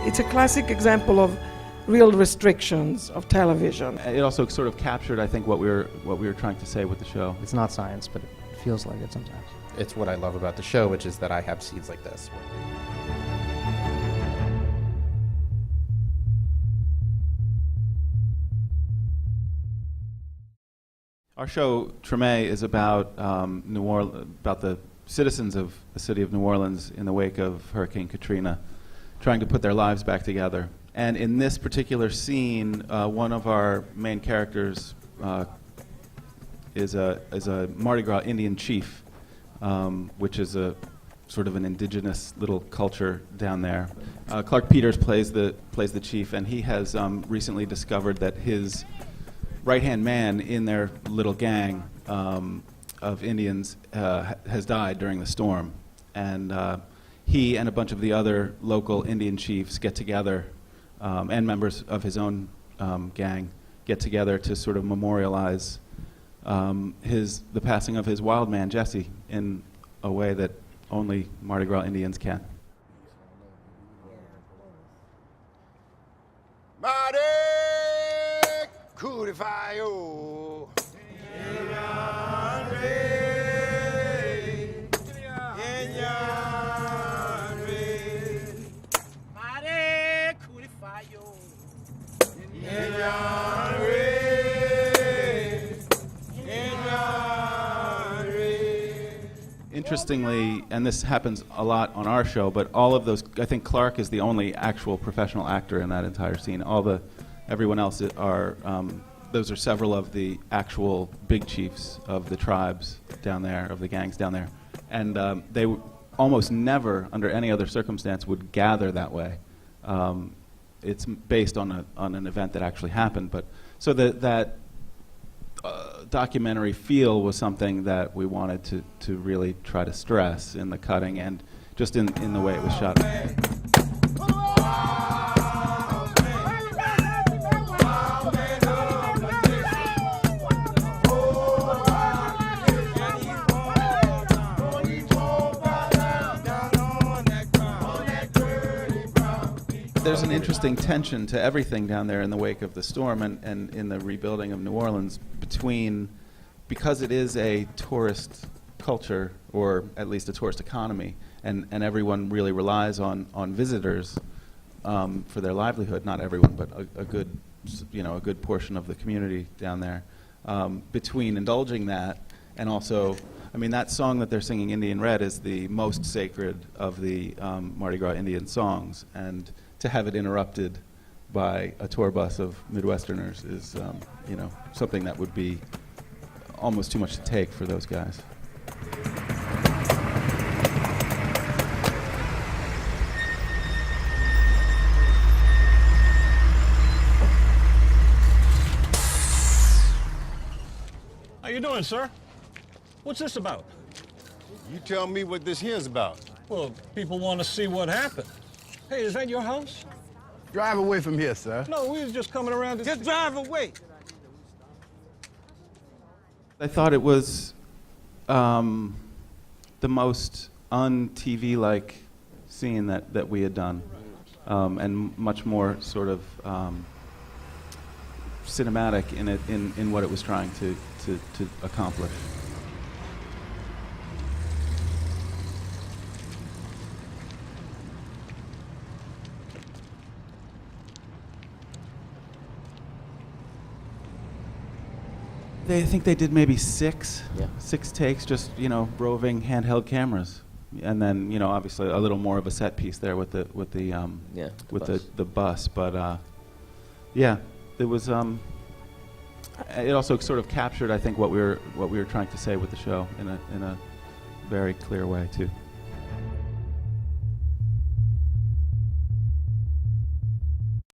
It's a classic example of real restrictions of television. It also sort of captured, I think, what we were trying to say with the show. It's not science, but it feels like it sometimes. It's what I love about the show, which is that I have scenes like this. Our show, Treme, is about about the citizens of the city of New Orleans in the wake of Hurricane Katrina, trying to put their lives back together. And in this particular scene, one of our main characters is a Mardi Gras Indian chief, which is a sort of an indigenous little culture down there. Clark Peters plays the chief, and he has recently discovered that his right-hand man in their little gang of Indians has died during the storm. And he and a bunch of the other local Indian chiefs get together, and members of his own gang get together to sort of memorialize the passing of his wild man, Jesse, in a way that only Mardi Gras Indians can. Mardi Curifayo. Interestingly, and this happens a lot on our show, but all of those, I think Clark is the only actual professional actor in that entire scene. Everyone else are, those are several of the actual big chiefs of the tribes down there, of the gangs down there. And they almost never, under any other circumstance, would gather that way. It's based on an event that actually happened, but so that documentary feel was something that we wanted to really try to stress in the cutting and just in the way it was shot. There's an interesting tension to everything down there in the wake of the storm and in the rebuilding of New Orleans because it is a tourist culture, or at least a tourist economy, and everyone really relies on visitors for their livelihood. Not everyone, but a good portion of the community down there. Between indulging that and also, I mean, that song that they're singing, Indian Red, is the most sacred of the Mardi Gras Indian songs, and to have it interrupted by a tour bus of Midwesterners is, something that would be almost too much to take for those guys. How you doing, sir? What's this about? You tell me what this here's about. Well, people want to see what happened. Hey, is that your house? Drive away from here, sir. No, we was just coming around to... Just drive away. I thought it was the most un-TV-like scene that we had done, and much more sort of cinematic in what it was trying to accomplish. I think they did maybe six takes, just roving handheld cameras, and then obviously a little more of a set piece there with the bus. But it was. It also sort of captured, I think, what we were trying to say with the show in a very clear way too.